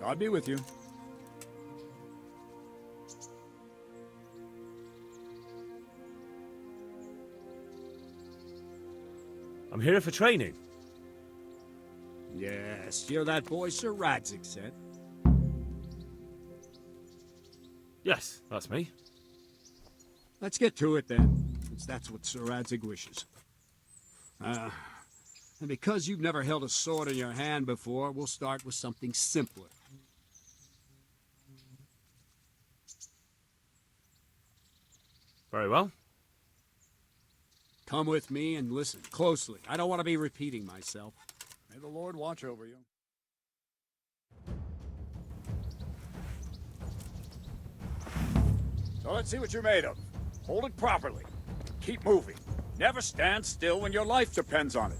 God be with you. I'm here for training. Yes, you're that boy Sir Radzig said. Yes, that's me. Let's get to it then, since that's what Sir Radzig wishes. And because you've never held a sword in your hand before, we'll start with something simpler. Very well. Come with me and listen closely. I don't want to be repeating myself. May the Lord watch over you. So let's see what you're made of. Hold it properly. Keep moving. Never stand still when your life depends on it.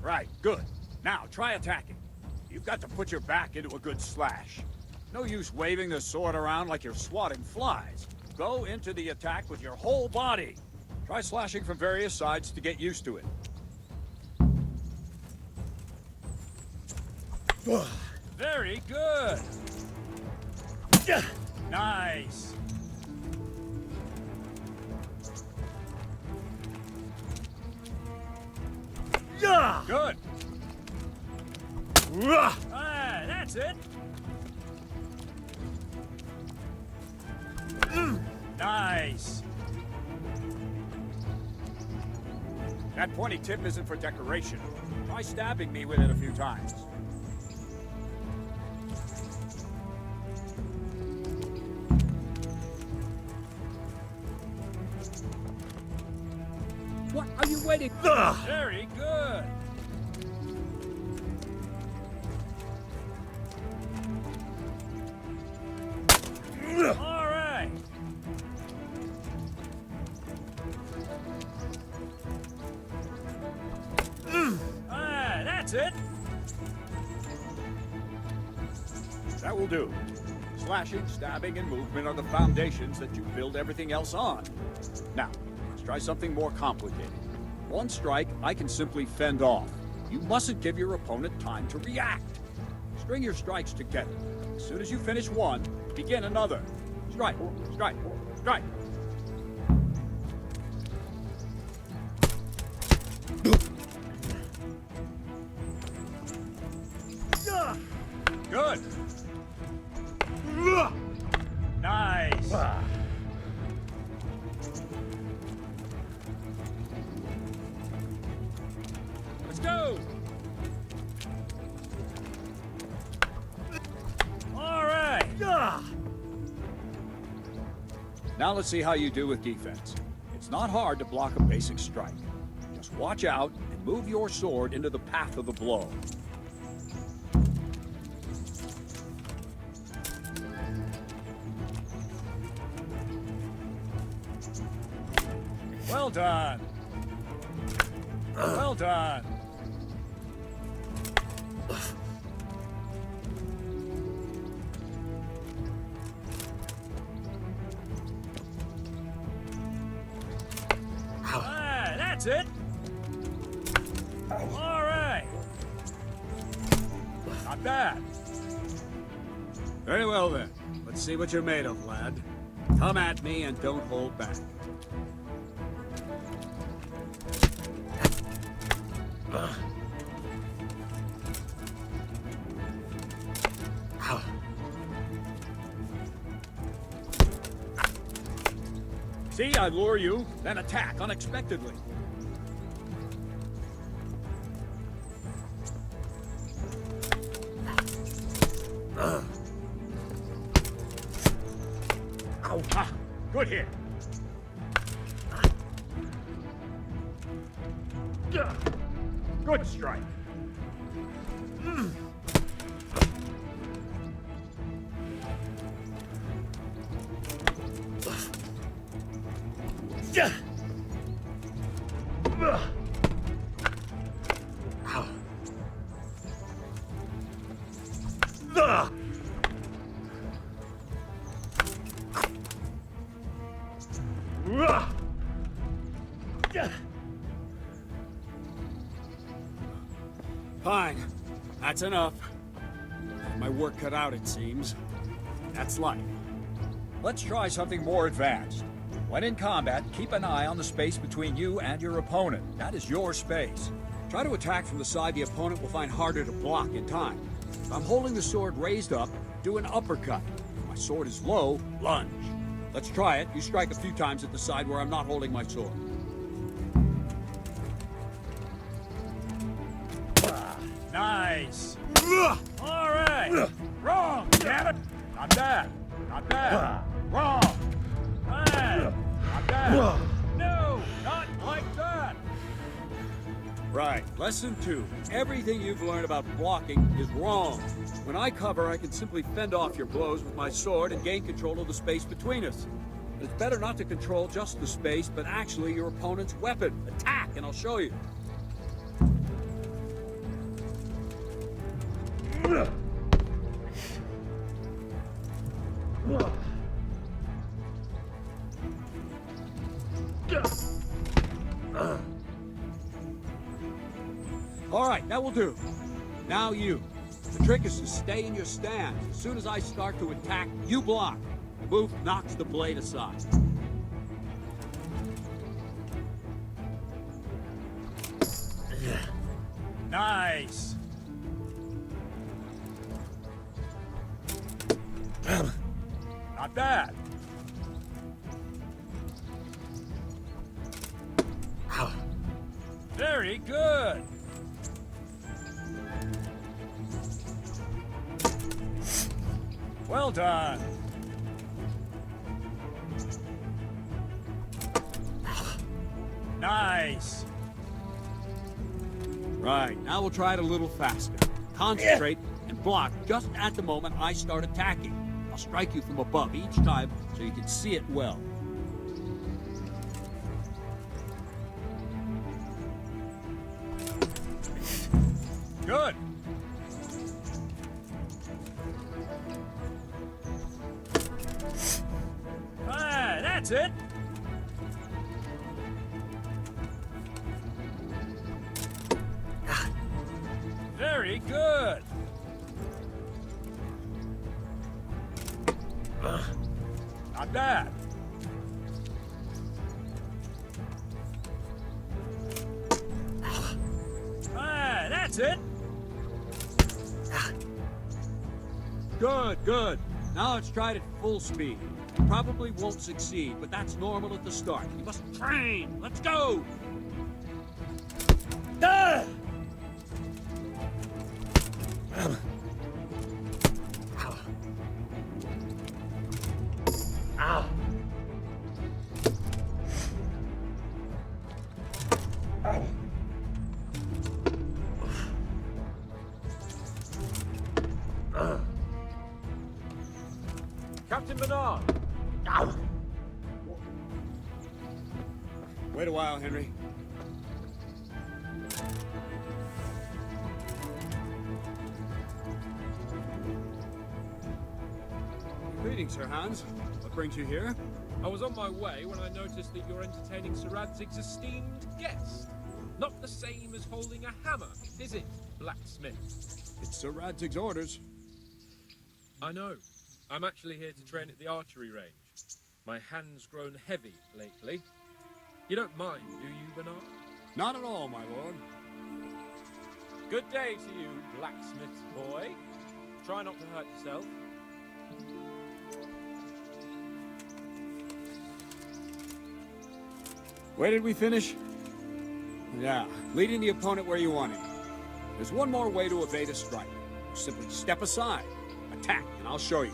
Right, good. Now, try attacking. You've got to put your back into a good slash. No use waving the sword around like you're swatting flies. Go into the attack with your whole body. Try slashing from various sides to get used to it. Very good. Nice. Good. Ah, that's it. Nice. That pointy tip isn't for decoration. Try stabbing me with it a few times. What are you waiting for? Very good. All right. Ah, that's it. That will do. Slashing, stabbing, and movement are the foundations that you build everything else on. Now, let's try something more complicated. One strike, I can simply fend off. You mustn't give your opponent time to react. String your strikes together. As soon as you finish one, begin another. Strike, strike, strike. Good. Nice. Let's go. All right. Now let's see how you do with defense. It's not hard to block a basic strike. Just watch out and move your sword into the path of the blow. Well done. Well done. Ah, that's it. All right. Not bad. Very well then. Let's see what you're made of, lad. Come at me and don't hold back. See, I lure you, then attack unexpectedly. Ow. Ah, good hit. Good strike. Fine. That's enough. My work cut out, it seems. That's life. Let's try something more advanced. When in combat, keep an eye on the space between you and your opponent. That is your space. Try to attack from the side the opponent will find harder to block in time. If I'm holding the sword raised up, do an uppercut. If my sword is low, lunge. Let's try it. You strike a few times at the side where I'm not holding my sword. Nice. All right. Wrong, damn it. Not bad. Not bad. Wrong. Bad. Not bad. No, not like that. Right. Lesson 2. Everything you've learned about blocking is wrong. When I cover, I can simply fend off your blows with my sword and gain control of the space between us. But it's better not to control just the space, but actually your opponent's weapon. Attack, and I'll show you. All right, that will do. Now you. The trick is to stay in your stance. As soon as I start to attack, you block. The move knocks the blade aside. Nice. Not bad. Very good. Well done. Nice. Right, now we'll try it a little faster. Concentrate and block just at the moment I start attacking. I'll strike you from above each time so you can see it well. Good. Ah, that's it. Very good. Not bad. Ah, that's it. Good, good. Now let's try it at full speed. You probably won't succeed, but that's normal at the start. You must train. Let's go. Ah! Ow. Ow. Captain Bernard! Ow. Wait a while, Henry. Greetings, Sir Hans. What brings you here? I was on my way when I noticed that you're entertaining Sir Radzig's esteemed guest. Not the same as holding a hammer, is it, blacksmith? It's Sir Radzig's orders. I know. I'm actually here to train at the archery range. My hand's grown heavy lately. You don't mind, do you, Bernard? Not at all, my lord. Good day to you, blacksmith's boy. Try not to hurt yourself. Where did we finish? Yeah, leading the opponent where you want him. There's one more way to evade a strike. You simply step aside, attack, and I'll show you.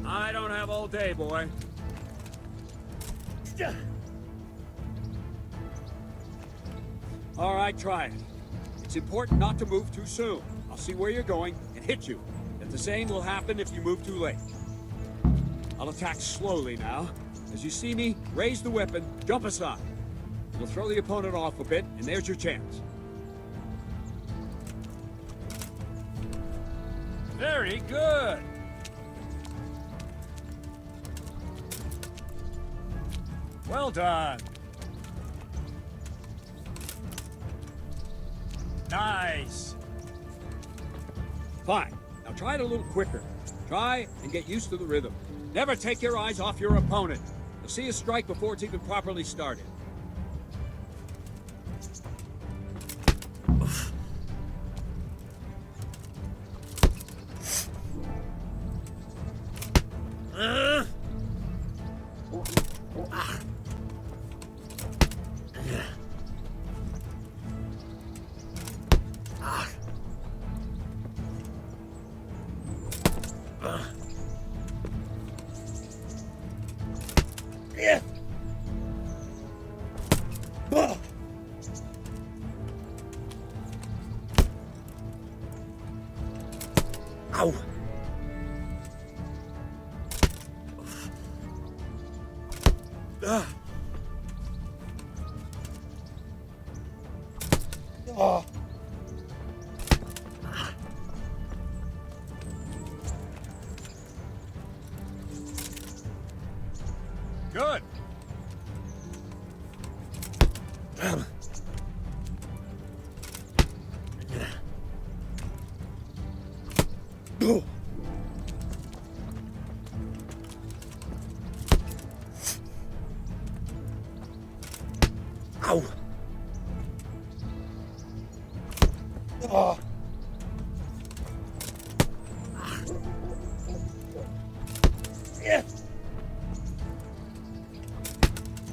I don't have all day, boy. All right, try it. It's important not to move too soon. I'll see where you're going and hit you. And the same will happen if you move too late. I'll attack slowly now. As you see me, raise the weapon, jump aside. It'll throw the opponent off a bit, and there's your chance. Very good. Well done. Nice. Fine. Now try it a little quicker. Try and get used to the rhythm. Never take your eyes off your opponent. You'll see a strike before it's even properly started. Ow! Good. Ow! Oh. Yeah.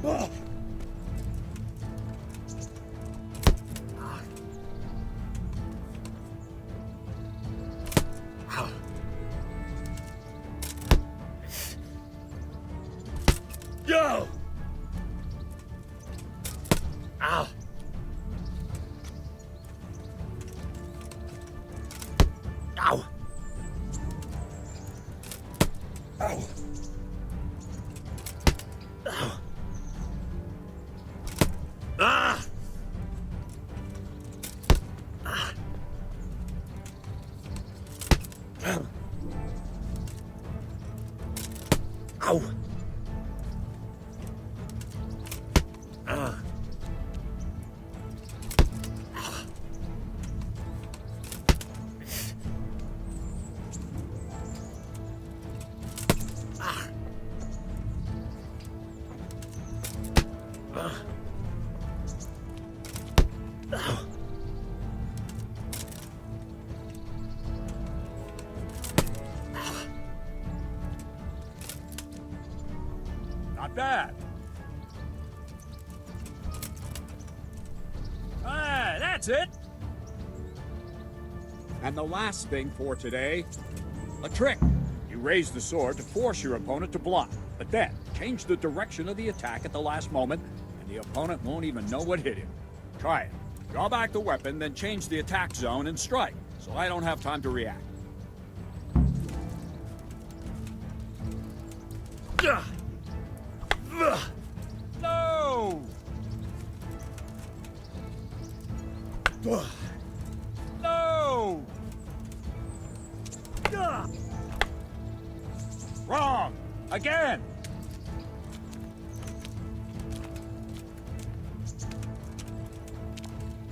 Oh. Yo! Ow! Ow! Ow! Ow! Ah! Ah! Ow! Ow! Ah! Not bad. Ah, that's it. And the last thing for today, a trick. You raise the sword to force your opponent to block, but then change the direction of the attack at the last moment, and the opponent won't even know what hit him. Try it. Draw back the weapon, then change the attack zone and strike, so I don't have time to react. No! No! Wrong! Again!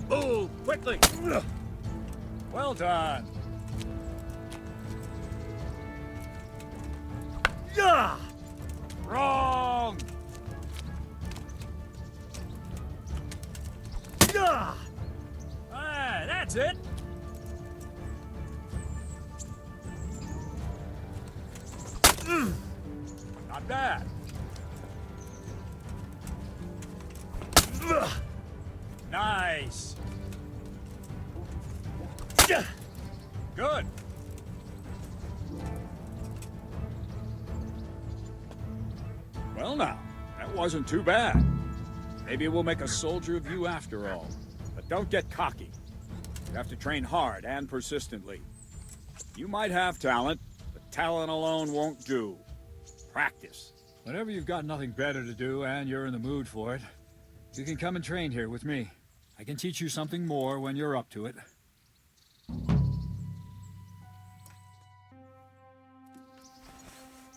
Move quickly! Well done! Wrong! Ah, that's it! Not bad. Nice. Good. Well now, that wasn't too bad. Maybe we'll make a soldier of you after all. But don't get cocky. You have to train hard and persistently. You might have talent, but talent alone won't do. Practice. Whenever you've got nothing better to do and you're in the mood for it, you can come and train here with me. I can teach you something more when you're up to it.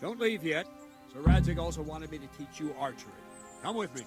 Don't leave yet. Sir Radzig also wanted me to teach you archery. Come with me.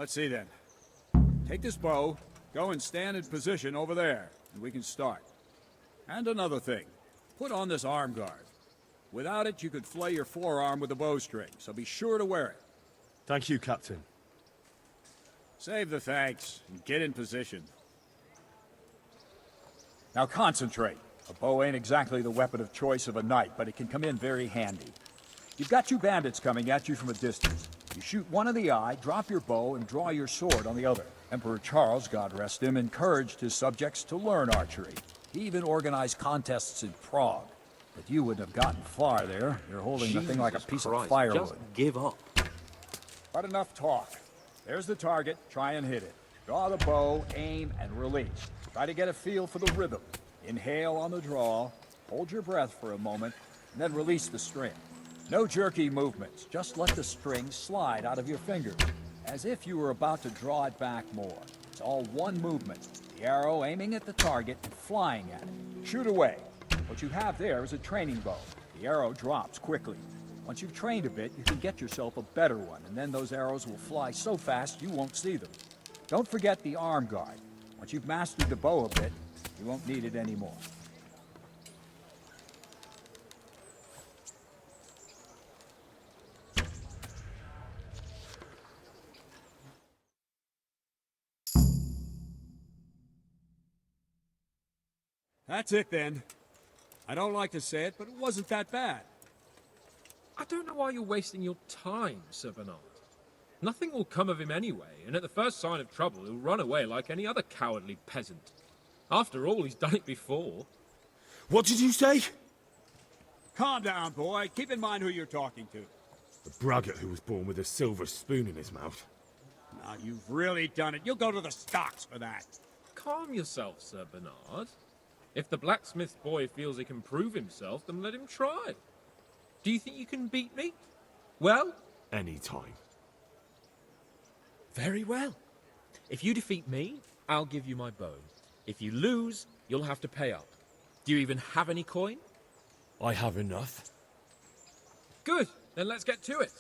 Let's see then. Take this bow, go and stand in position over there, and we can start. And another thing, put on this arm guard. Without it, you could flay your forearm with a bowstring, so be sure to wear it. Thank you, Captain. Save the thanks, and get in position. Now concentrate. A bow ain't exactly the weapon of choice of a knight, but it can come in very handy. You've got two bandits coming at you from a distance. You shoot one in the eye, drop your bow, and draw your sword on the other. Emperor Charles, God rest him, encouraged his subjects to learn archery. He even organized contests in Prague. But you wouldn't have gotten far there. You're holding the thing like a piece of firewood. Just give up. But enough talk. There's the target. Try and hit it. Draw the bow, aim, and release. Try to get a feel for the rhythm. Inhale on the draw, hold your breath for a moment, and then release the string. No jerky movements, just let the string slide out of your fingers, as if you were about to draw it back more. It's all one movement, the arrow aiming at the target and flying at it. Shoot away. What you have there is a training bow. The arrow drops quickly. Once you've trained a bit, you can get yourself a better one, and then those arrows will fly so fast you won't see them. Don't forget the arm guard. Once you've mastered the bow a bit, you won't need it anymore. That's it then. I don't like to say it, but it wasn't that bad. I don't know why you're wasting your time, Sir Bernard. Nothing will come of him anyway, and at the first sign of trouble, he'll run away like any other cowardly peasant. After all, he's done it before. What did you say? Calm down, boy. Keep in mind who you're talking to. The braggart who was born with a silver spoon in his mouth. Now, you've really done it. You'll go to the stocks for that. Calm yourself, Sir Bernard. If the blacksmith boy feels he can prove himself, then let him try. Do you think you can beat me? Well? Any time. Very well. If you defeat me, I'll give you my bow. If you lose, you'll have to pay up. Do you even have any coin? I have enough. Good, then let's get to it.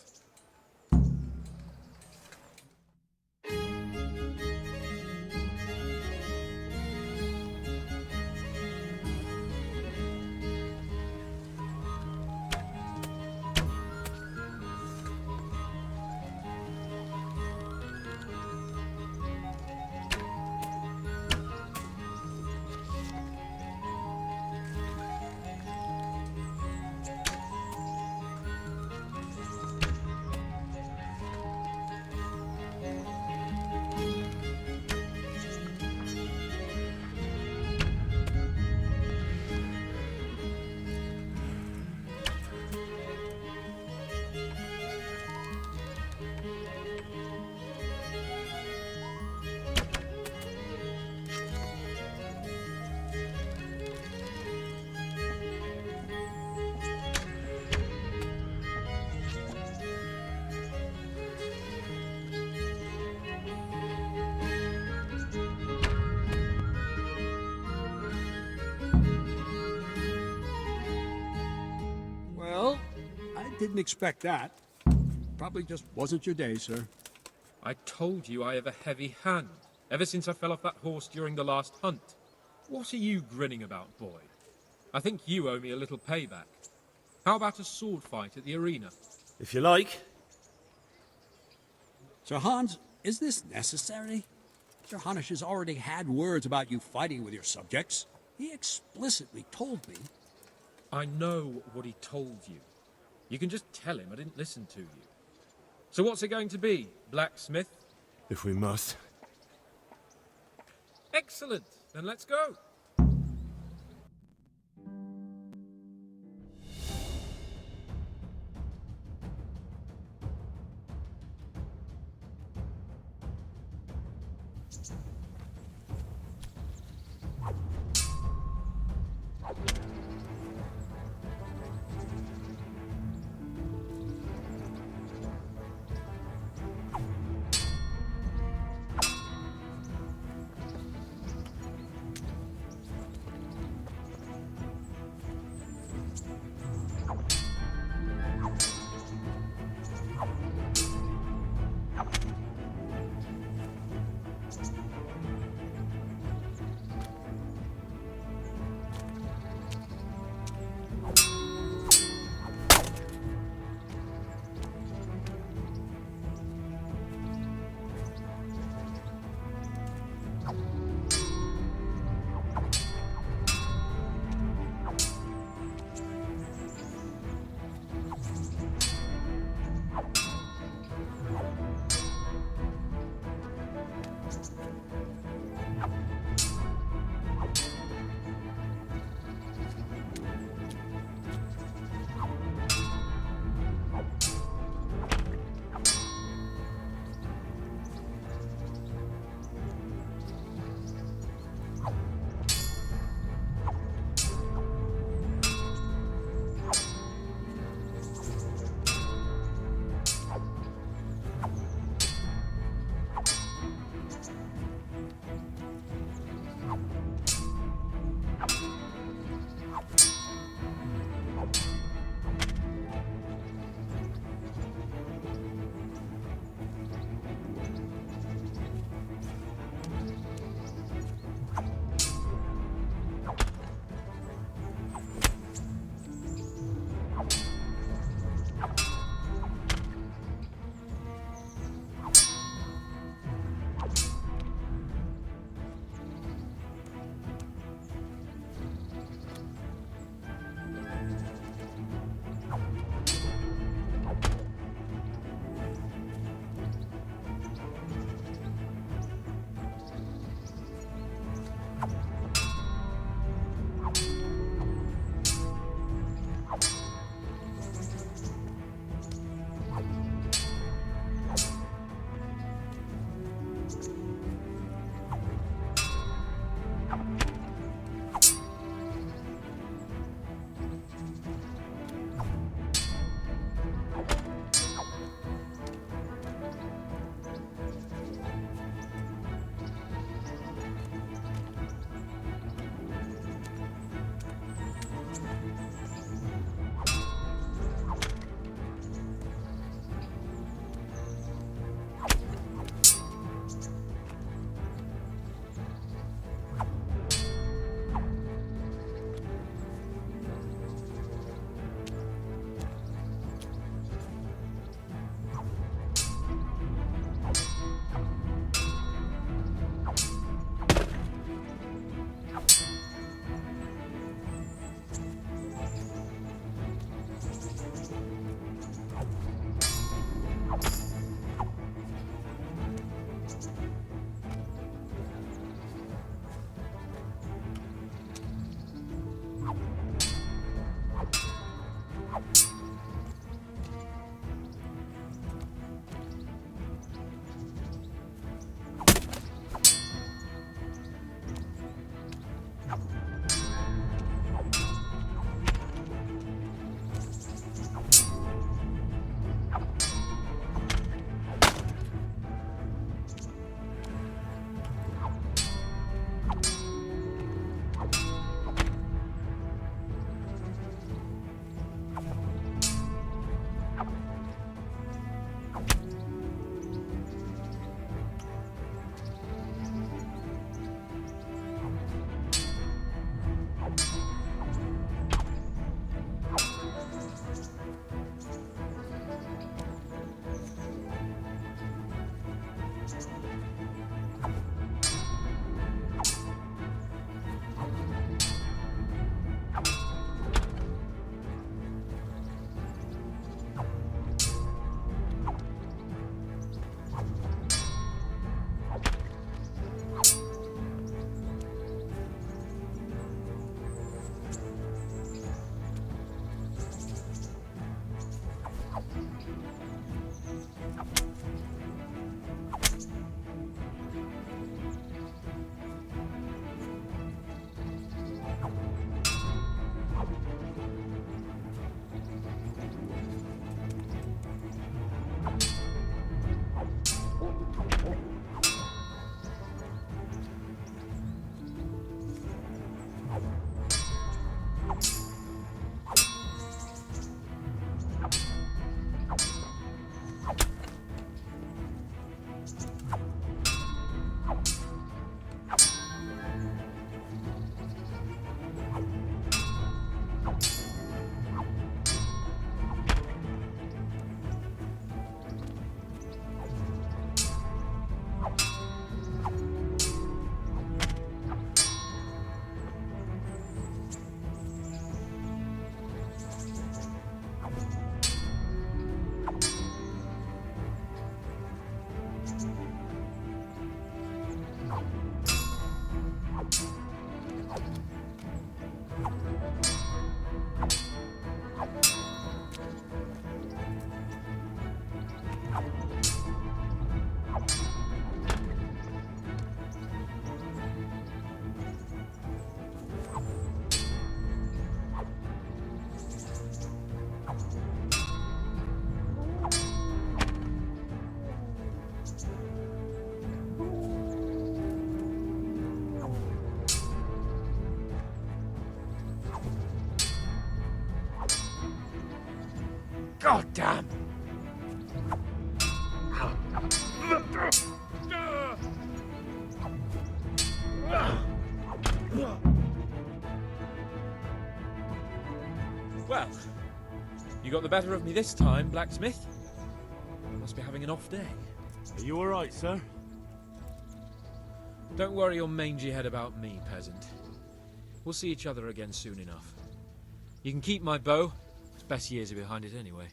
didn't expect that. Probably just wasn't your day, sir. I told you I have a heavy hand, ever since I fell off that horse during the last hunt. What are you grinning about, boy? I think you owe me a little payback. How about a sword fight at the arena? If you like. Sir Hans, is this necessary? Sir Hanush has already had words about you fighting with your subjects. He explicitly told me. I know what he told you. You can just tell him I didn't listen to you. So what's it going to be, blacksmith? If we must. Excellent. Then let's go. God damn! Well, you got the better of me this time, blacksmith. Must be having an off day. Are you alright, sir? Don't worry your mangy head about me, peasant. We'll see each other again soon enough. You can keep my bow. Its best years are behind it anyway.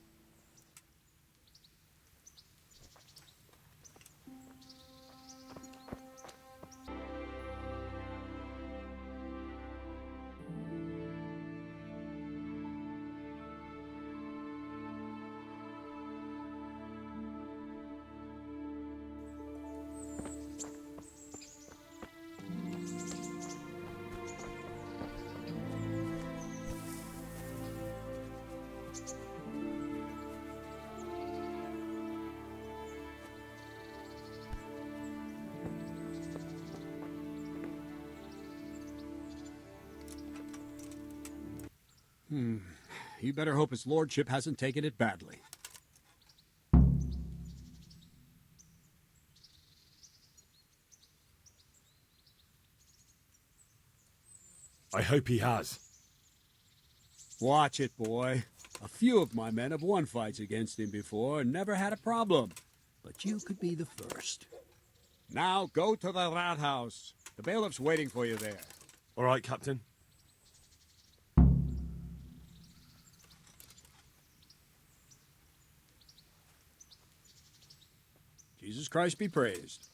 You better hope his lordship hasn't taken it badly. I hope he has. Watch it, boy. A few of my men have won fights against him before and never had a problem. But you could be the first. Now go to the Rathaus. The bailiff's waiting for you there. Alright, Captain. Jesus Christ be praised.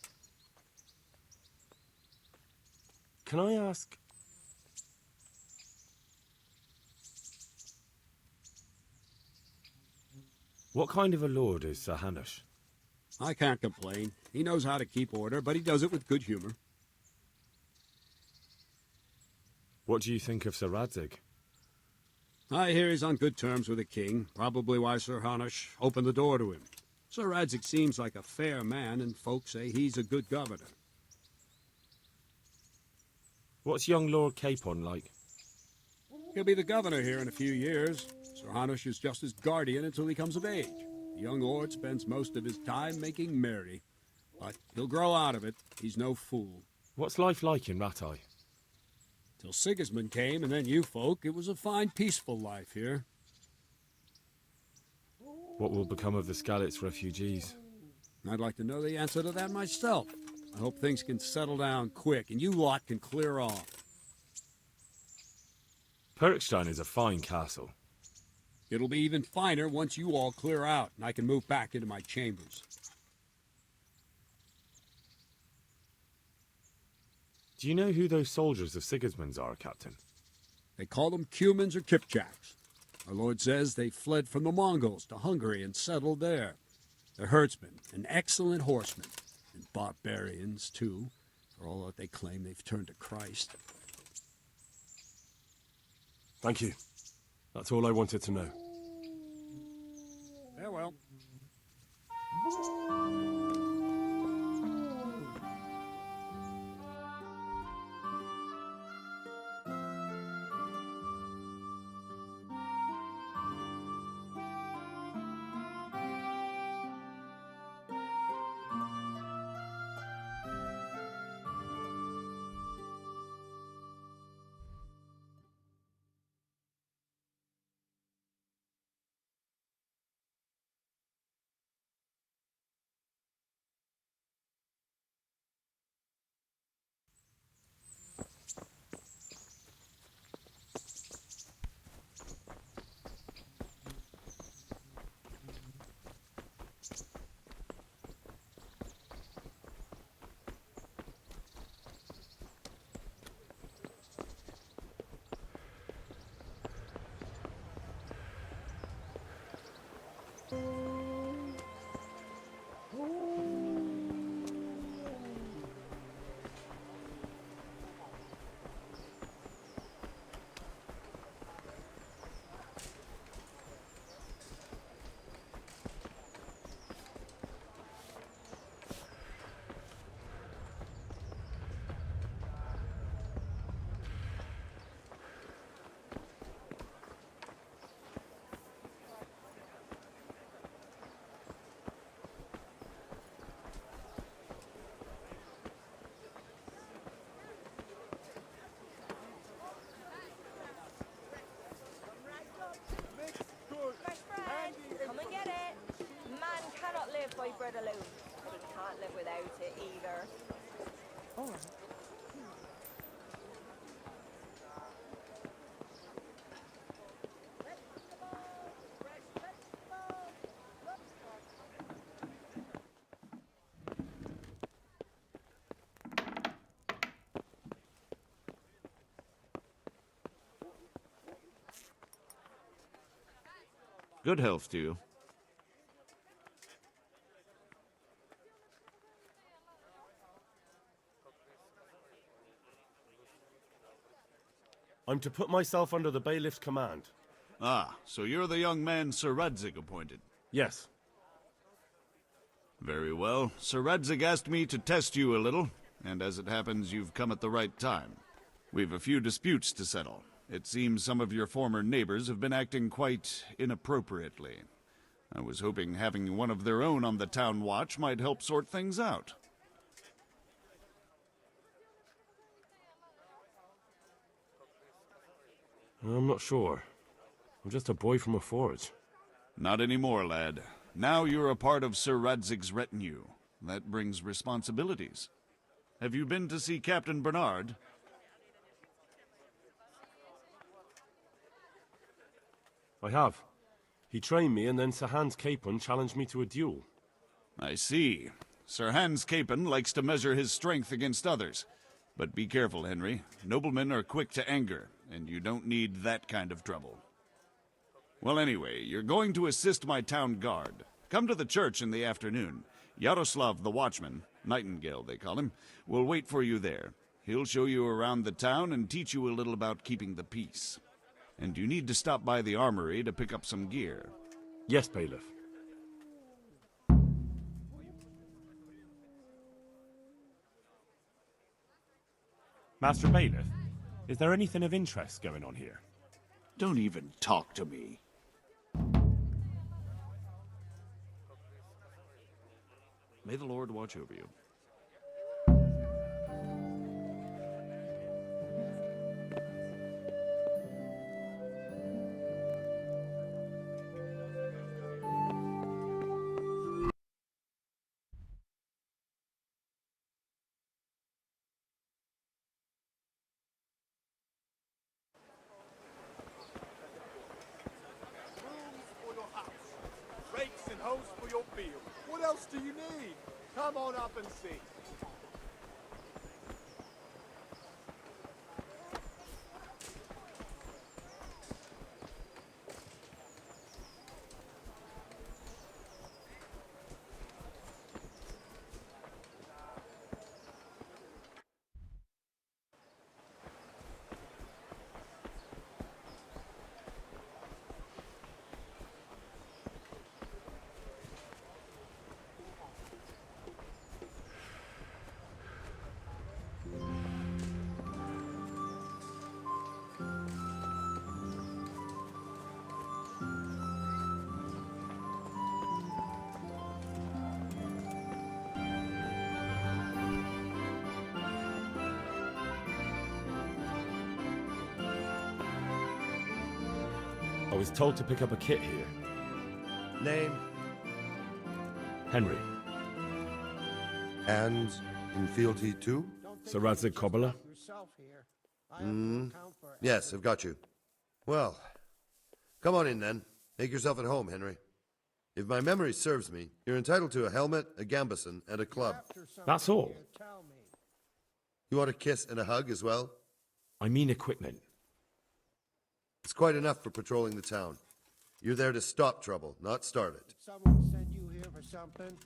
Can I ask... what kind of a lord is Sir Hanush? I can't complain. He knows how to keep order, but he does it with good humor. What do you think of Sir Radzig? I hear he's on good terms with the king, probably why Sir Hanush opened the door to him. Sir Radzig seems like a fair man, and folks say he's a good governor. What's young Lord Capon like? He'll be the governor here in a few years. Sir Hanush is just his guardian until he comes of age. The young lord spends most of his time making merry. But he'll grow out of it. He's no fool. What's life like in Rattay? Till Sigismund came, and then you folk, it was a fine, peaceful life here. What will become of the Skalitz refugees? I'd like to know the answer to that myself. I hope things can settle down quick and you lot can clear off. Perkstein is a fine castle. It'll be even finer once you all clear out and I can move back into my chambers. Do you know who those soldiers of Sigismund's are, Captain? They call them Cumans or Kipchaks. Our lord says they fled from the Mongols to Hungary and settled there. They're herdsmen and excellent horsemen, and barbarians, too, for all that they claim they've turned to Christ. Thank you. That's all I wanted to know. Farewell. Come and get it. Man cannot live by bread alone, but he can't live without it either. All right. Good health to you. I'm to put myself under the bailiff's command. Ah, so you're the young man Sir Radzig appointed. Yes. Very well. Sir Radzig asked me to test you a little, and as it happens, you've come at the right time. We've a few disputes to settle. It seems some of your former neighbors have been acting quite inappropriately. I was hoping having one of their own on the town watch might help sort things out. I'm not sure. I'm just a boy from a forge. Not anymore, lad. Now you're a part of Sir Radzig's retinue. That brings responsibilities. Have you been to see Captain Bernard? I have. He trained me, and then Sir Hans Capon challenged me to a duel. I see. Sir Hans Capon likes to measure his strength against others. But be careful, Henry. Noblemen are quick to anger, and you don't need that kind of trouble. Well, anyway, you're going to assist my town guard. Come to the church in the afternoon. Yaroslav the watchman, Nightingale they call him, will wait for you there. He'll show you around the town and teach you a little about keeping the peace. And you need to stop by the armory to pick up some gear. Yes, bailiff. Master Bailiff, is there anything of interest going on here? Don't even talk to me. May the Lord watch over you. Come on up and see. I was told to pick up a kit here. Name Henry. and in fealty too? Sir Radzig Cobbler. Yes, I've got you. Well, come on in then. Make yourself at home, Henry. If my memory serves me, you're entitled to a helmet, a gambeson, and a club. That's all. You want a kiss and a hug as well? I mean equipment. It's quite enough for patrolling the town. You're there to stop trouble, not start it. Someone sent you here for something?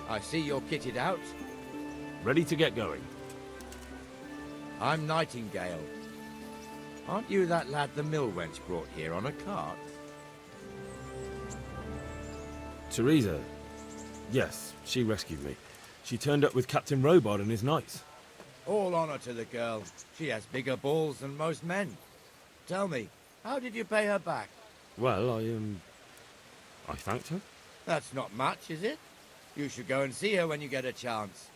I see you're kitted out. Ready to get going. I'm Nightingale. Aren't you that lad the mill wench brought here on a cart? Teresa. Yes, she rescued me. She turned up with Captain Robard and his knights. All honor to the girl. She has bigger balls than most men. Tell me, how did you pay her back? Well, I thanked her. That's not much, is it? You should go and see her when you get a chance.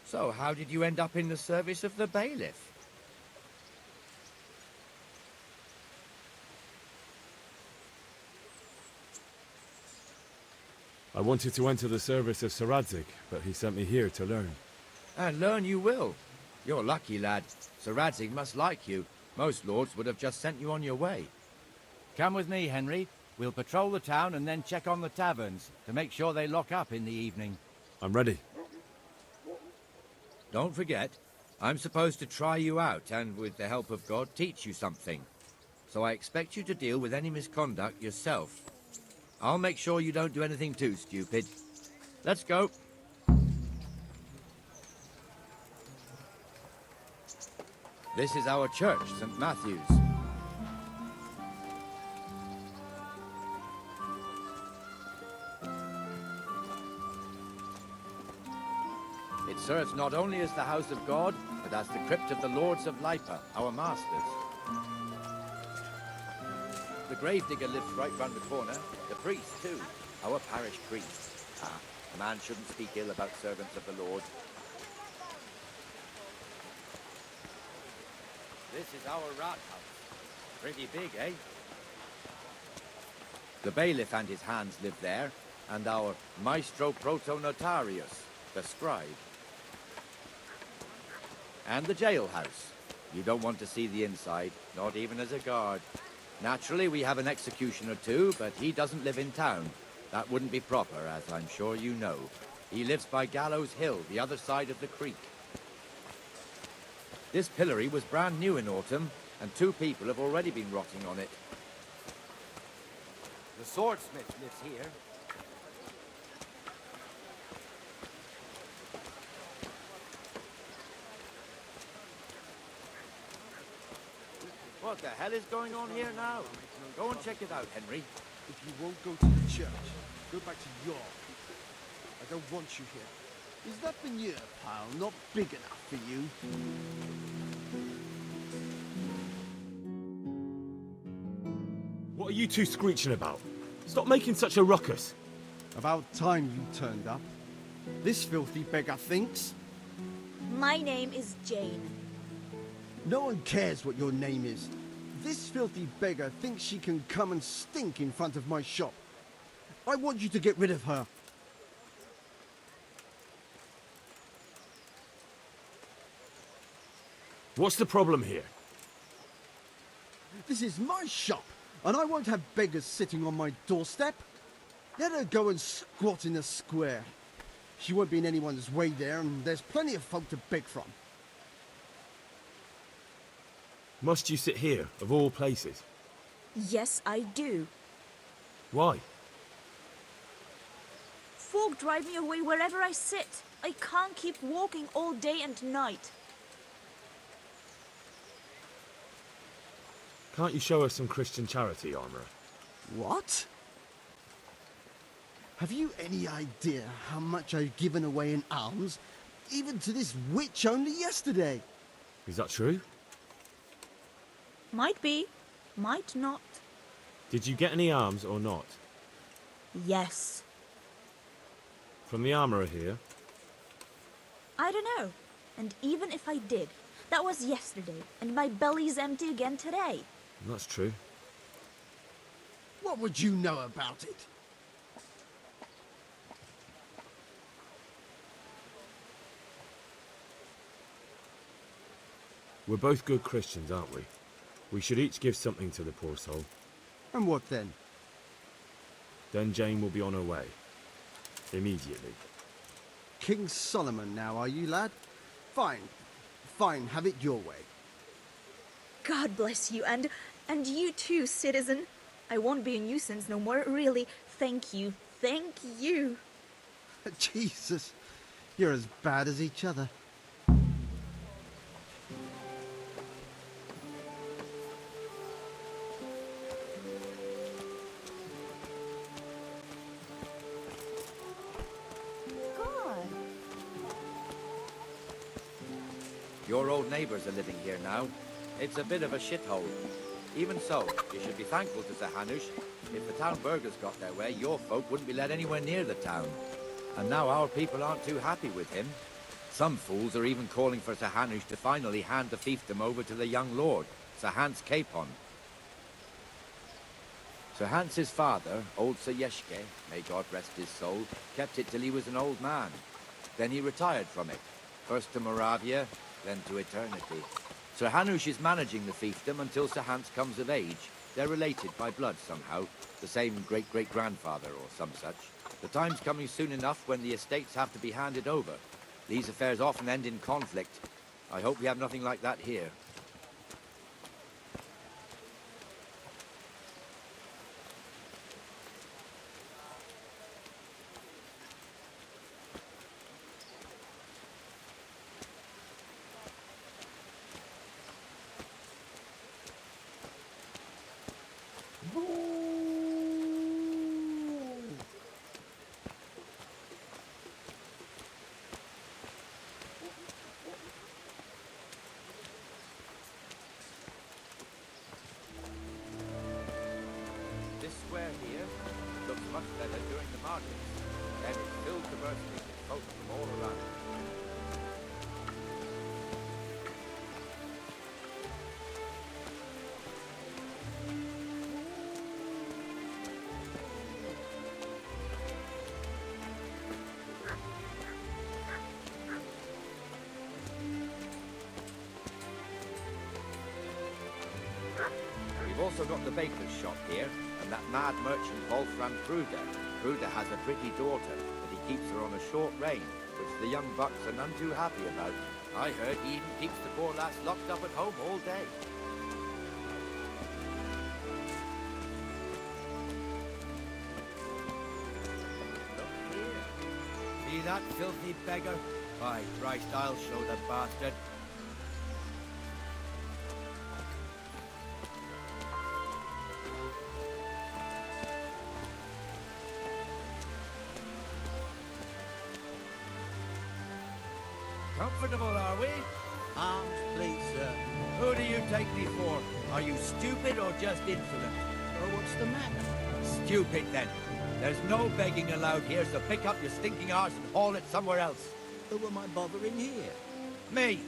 So, how did you end up in the service of the bailiff? I wanted to enter the service of Sir Radzig, but he sent me here to learn. And learn you will. You're lucky, lad. Sir Radzig must like you. Most lords would have just sent you on your way. Come with me, Henry. We'll patrol the town and then check on the taverns to make sure they lock up in the evening. I'm ready. Don't forget, I'm supposed to try you out and, with the help of God, teach you something. So I expect you to deal with any misconduct yourself. I'll make sure you don't do anything too stupid. Let's go. This is our church, St. Matthew's. It's serves not only as the house of God, but as the crypt of the lords of Lipa, our masters. The gravedigger lives right round the corner. The priest, too. Our parish priest. A man shouldn't speak ill about servants of the Lord. This is our rat house. Pretty big, eh? The bailiff and his hands live there, and our maestro protonotarius, the scribe. And the jailhouse. You don't want to see the inside, not even as a guard. Naturally, we have an executioner too, but he doesn't live in town. That wouldn't be proper, as I'm sure you know. He lives by Gallows Hill, the other side of the creek. This pillory was brand new in autumn, and 2 people have already been rotting on it. The swordsmith lives here. What the hell is going on here now? Go and check it out, Henry. If you won't go to the church, go back to York. I don't want you here. Is that veneer pile not big enough for you? What are you two screeching about? Stop making such a ruckus. About time you turned up. This filthy beggar thinks. My name is Jane. No one cares what your name is. This filthy beggar thinks she can come and stink in front of my shop. I want you to get rid of her. What's the problem here? This is my shop, and I won't have beggars sitting on my doorstep. Let her go and squat in the square. She won't be in anyone's way there, and there's plenty of folk to beg from. Must you sit here, of all places? Yes, I do. Why? Folk drive me away wherever I sit. I can't keep walking all day and night. Can't you show us some Christian charity, Armourer? What? Have you any idea how much I've given away in alms, even to this witch only yesterday? Is that true? Might be, might not. Did you get any alms or not? Yes. From the Armourer here? I don't know. And even if I did, that was yesterday, and my belly's empty again today. That's true. What would you know about it? We're both good Christians, aren't we? We should each give something to the poor soul. And what then? Then Jane will be on her way. Immediately. King Solomon now, are you, lad? Fine. Fine, have it your way. God bless you, and you too, citizen. I won't be a nuisance no more, really. Thank you. Thank you. Jesus, you're as bad as each other. God. Your old neighbours are living here now. It's a bit of a shithole. Even so, you should be thankful to Sir Hanush. If the town burghers got their way, your folk wouldn't be let anywhere near the town. And now our people aren't too happy with him. Some fools are even calling for Sir Hanush to finally hand the fiefdom over to the young lord, Sir Hans Capon. Sir Hans's father, old Sir Yeshke, may God rest his soul, kept it till he was an old man. Then he retired from it, first to Moravia, then to eternity. Sir Hanush is managing the fiefdom until Sir Hans comes of age. They're related by blood somehow, the same great-great-grandfather or some such. The time's coming soon enough when the estates have to be handed over. These affairs often end in conflict. I hope we have nothing like that here. better during the markets. Then it's filled to bursting with folk from all around. We've also got the baker's shop here, and that mad merchant Wolfram Kruger. Kruger has a pretty daughter, but he keeps her on a short rein, which the young bucks are none too happy about. I heard he even keeps the poor lass locked up at home all day. Look here. See that filthy beggar? By Christ, I'll show the bastard. Comfortable, are we? Arms, please, sir. Who do you take me for? Are you stupid or just insolent? Oh, what's the matter? Stupid, then. There's no begging allowed here, so pick up your stinking arse and haul it somewhere else. Who am I bothering here? Me.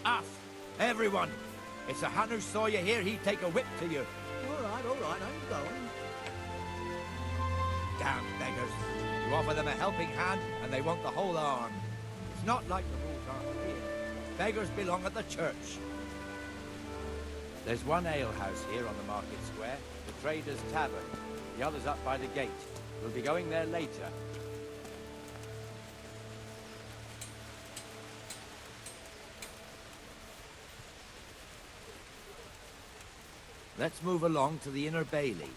Us. Everyone. If Sir Hannah saw you here, he'd take a whip to you. All right, I'm going. Damn beggars. You offer them a helping hand, and they want the whole arm. It's not like the rules aren't clear. Beggars belong at the church. There's one alehouse here on the market square, the Trader's Tavern. The other's up by the gate. We'll be going there later. Let's move along to the Inner Bailey.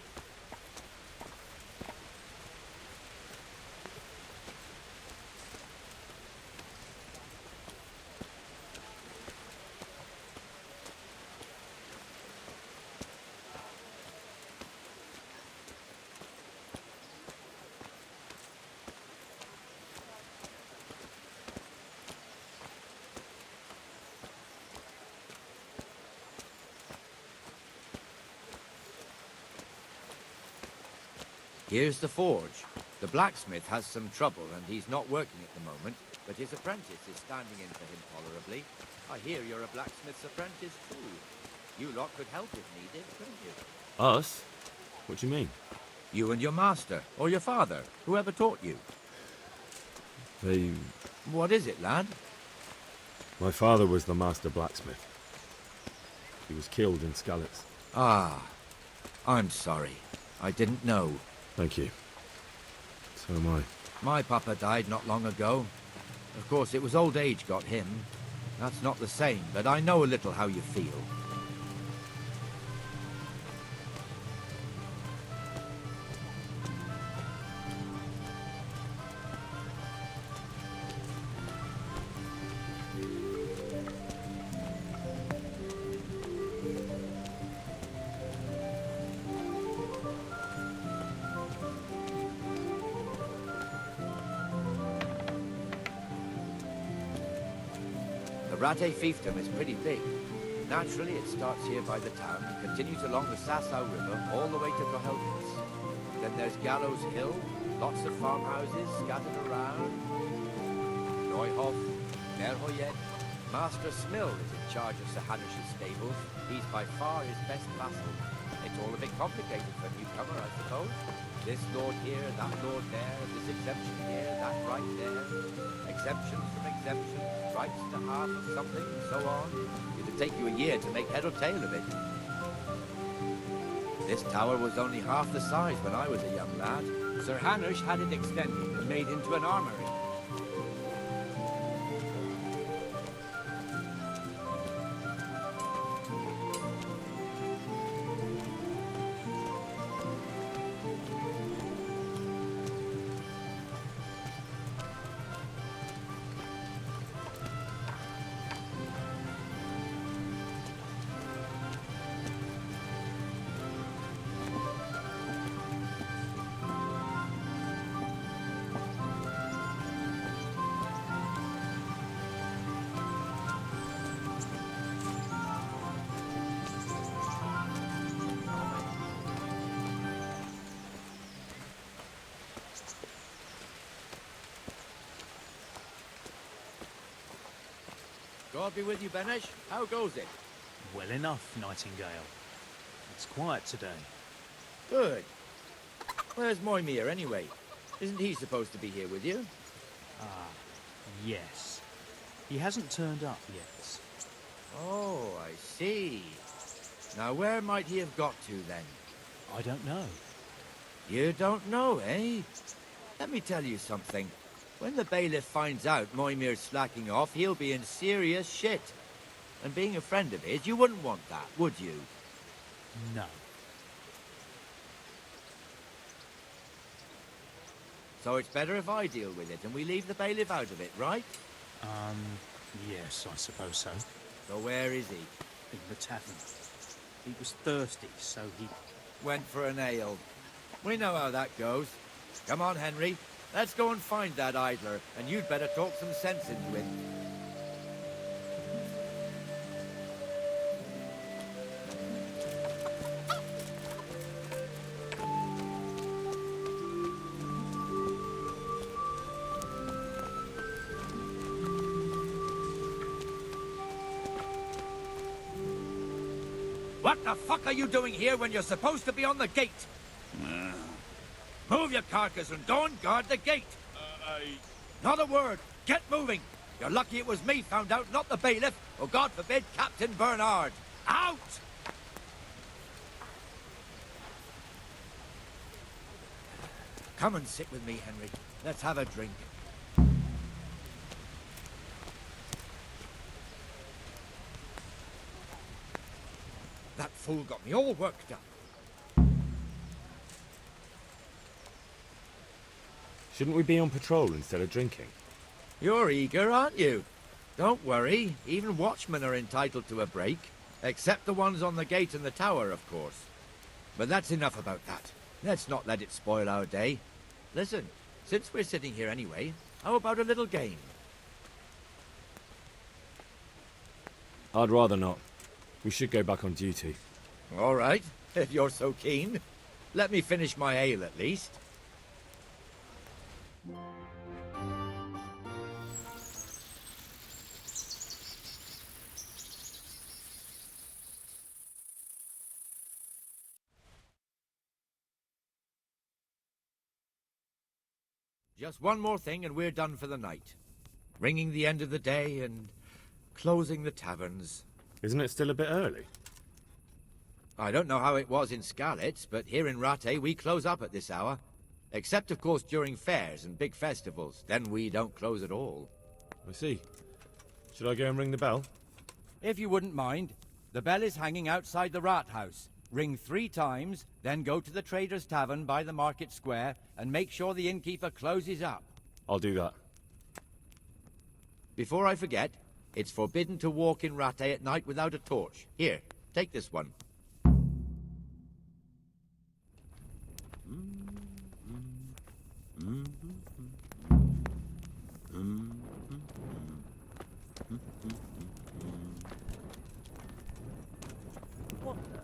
Here's the forge. The blacksmith has some trouble and he's not working at the moment, but his apprentice is standing in for him tolerably. I hear you're a blacksmith's apprentice too. You lot could help if needed, couldn't you? Us? What do you mean? You and your master, or your father, whoever taught you. They... What is it, lad? My father was the master blacksmith. He was killed in Skalitz. Ah, I'm sorry. I didn't know. Thank you. So am I. My papa died not long ago. Of course, it was old age got him. That's not the same, but I know a little how you feel. The Rate fiefdom is pretty big. Naturally, it starts here by the town and continues along the Sasau River all the way to Kohelkins. Then there's Gallows Hill, lots of farmhouses scattered around. Neuhof, Nerhoyed. Master Smill is in charge of Sir Hanish's stables. He's by far his best vassal. It's all a bit complicated for a newcomer, I suppose. This lord here, that lord there, this exemption here, that right there. Exemptions from exemptions, rights to half of something, and so on. It'd take you a year to make head or tail of it. This tower was only half the size when I was a young lad. Sir Hanish had it extended and made into an armory. God be with you, Benesh. How goes it? Well enough, Nightingale. It's quiet today. Good. Where's Moimir, anyway? Isn't he supposed to be here with you? Ah, yes. He hasn't turned up yet. Oh, I see. Now, where might he have got to, then? I don't know. You don't know, eh? Let me tell you something. When the bailiff finds out Moimir's slacking off, he'll be in serious shit. And being a friend of his, you wouldn't want that, would you? No. So it's better if I deal with it and we leave the bailiff out of it, right? Yes, I suppose so. So where is he? In the tavern. He was thirsty, so he... Went for an ale. We know how that goes. Come on, Henry. Let's go and find that idler, and you'd better talk some sense into it. What the fuck are you doing here when you're supposed to be on the gate? Move your carcass and don't guard the gate. Not a word. Get moving. You're lucky it was me found out, not the bailiff, or God forbid, Captain Bernard. Out! Come and sit with me, Henry. Let's have a drink. That fool got me all worked up. Shouldn't we be on patrol instead of drinking? You're eager, aren't you? Don't worry. Even watchmen are entitled to a break. Except the ones on the gate and the tower, of course. But that's enough about that. Let's not let it spoil our day. Listen, since we're sitting here anyway, how about a little game? I'd rather not. We should go back on duty. All right, if you're so keen. Let me finish my ale at least. Just one more thing and we're done for the night. Ringing the end of the day and closing the taverns. Isn't it still a bit early? I don't know how it was in Scarlet, but here in Rattay we close up at this hour. Except, of course, during fairs and big festivals. Then we don't close at all. I see. Should I go and ring the bell? If you wouldn't mind, the bell is hanging outside the Rat House. Ring 3 times, then go to the Trader's Tavern by the Market Square and make sure the innkeeper closes up. I'll do that. Before I forget, it's forbidden to walk in Rattay at night without a torch. Here, take this one. What the...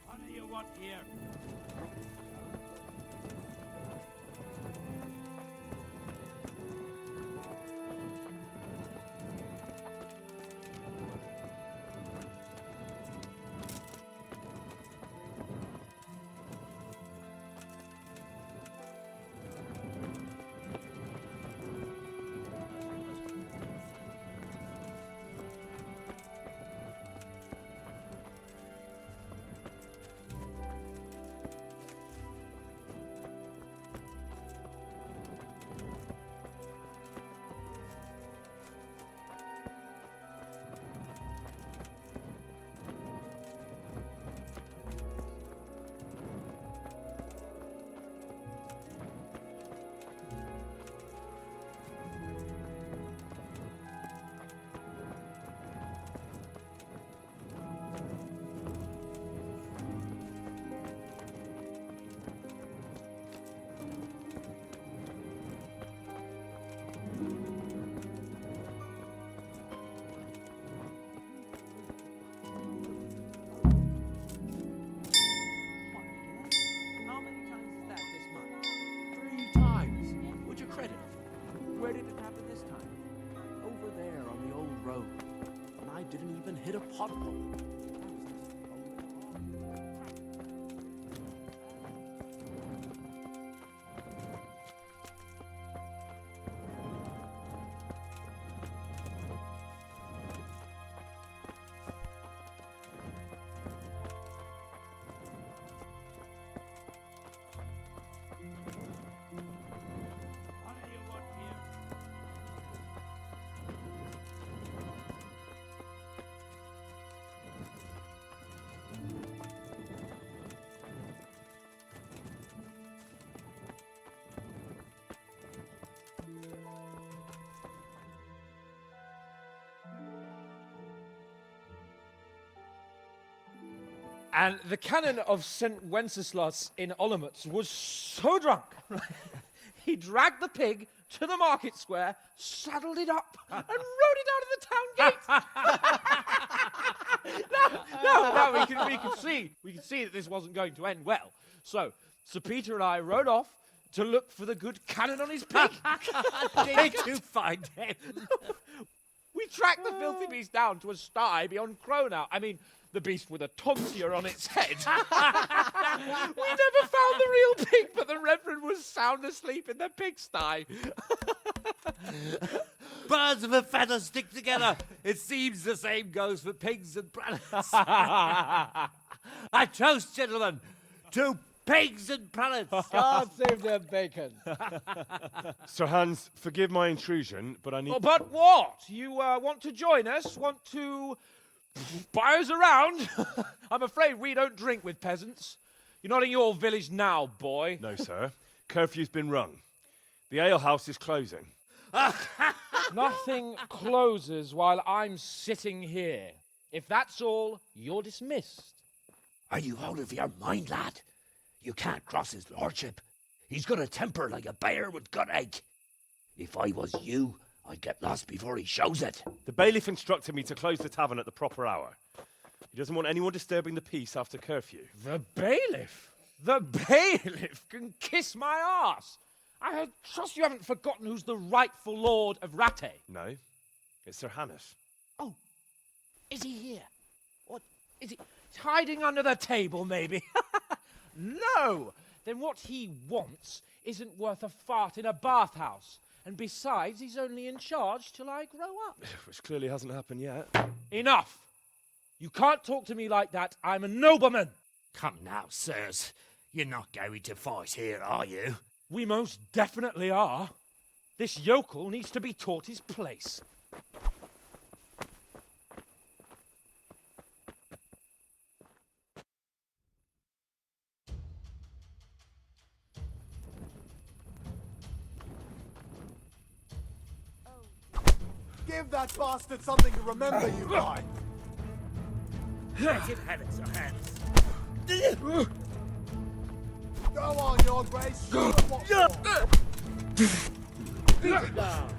What do you want here? road, and I didn't even hit a pothole. And the canon of St. Wenceslas in Olomouc was so drunk, he dragged the pig to the market square, saddled it up, and rode it out of the town gate. No, we can see that this wasn't going to end well. So Sir Peter and I rode off to look for the good canon on his pig. Did you find him? We tracked the filthy beast down to a sty beyond Cronow. I mean, the beast with a tonsure on its head. We never found the real pig, but the Reverend was sound asleep in the pigsty. Birds of a feather stick together. It seems the same goes for pigs and prelates. I toast, gentlemen, to pigs and prelates. God save their bacon. Sir Hans, forgive my intrusion, but I need... Oh, but what? You want to join us? Want to buy us around? I'm afraid we don't drink with peasants. You're not in your village now, boy. No, sir. Curfew's been rung. The alehouse is closing. Nothing closes while I'm sitting here. If that's all, you're dismissed. Are you out of your mind, lad? You can't cross his lordship. He's got a temper like a bear with gut ache. If I was you, I'd get lost before he shows it. The bailiff instructed me to close the tavern at the proper hour. He doesn't want anyone disturbing the peace after curfew. The bailiff? The bailiff can kiss my arse. I trust you haven't forgotten who's the rightful lord of Rattay. No, it's Sir Hannes. Oh, is he here? What, is he hiding under the table, maybe? No! Then what he wants isn't worth a fart in a bathhouse. And besides, he's only in charge till I grow up. Which clearly hasn't happened yet. Enough! You can't talk to me like that. I'm a nobleman. Come now, sirs. You're not going to fight here, are you? We most definitely are. This yokel needs to be taught his place. Give that bastard something to remember you by. Let him have it, Sir Hans. Go on, Your Grace. Show him what for. Beat it down.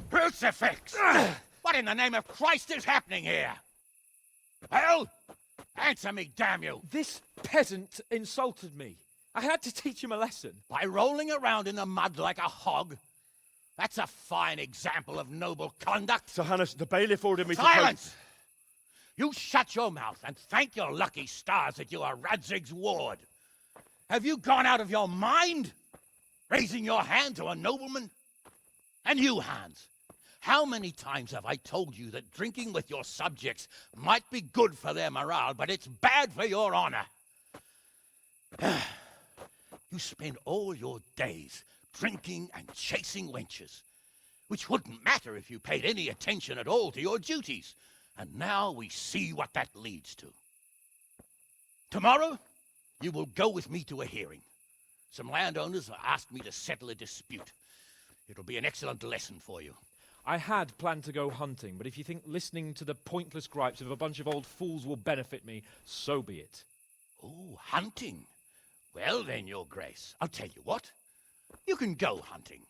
Crucifix! What in the name of Christ is happening here? Well, answer me, damn you! This peasant insulted me. I had to teach him a lesson. By rolling around in the mud like a hog? That's a fine example of noble conduct. Sir Hannes, the bailiff ordered me to... Silence! You shut your mouth and thank your lucky stars that you are Radzig's ward. Have you gone out of your mind? Raising your hand to a nobleman? And you, Hans, how many times have I told you that drinking with your subjects might be good for their morale, but it's bad for your honor? You spend all your days drinking and chasing wenches, which wouldn't matter if you paid any attention at all to your duties. And now we see what that leads to. Tomorrow, you will go with me to a hearing. Some landowners have asked me to settle a dispute. It'll be an excellent lesson for you. I had planned to go hunting, but if you think listening to the pointless gripes of a bunch of old fools will benefit me, so be it. Oh, hunting. Well then, Your Grace, I'll tell you what. You can go hunting.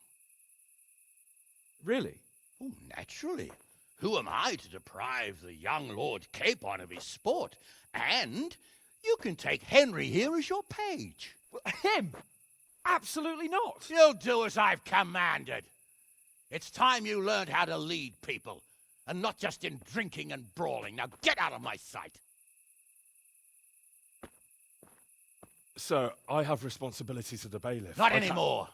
Really? Oh, naturally. Who am I to deprive the young Lord Capon of his sport? And you can take Henry here as your page. Him? Absolutely not. You'll do as I've commanded. It's time you learned how to lead people, and not just in drinking and brawling. Now get out of my sight. Sir, I have responsibilities to the bailiff. Not anymore.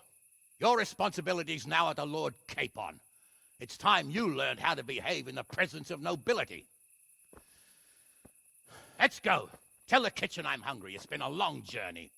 Your responsibilities now are the Lord Capon. It's time you learned how to behave in the presence of nobility. Let's go. Tell the kitchen I'm hungry. It's been a long journey.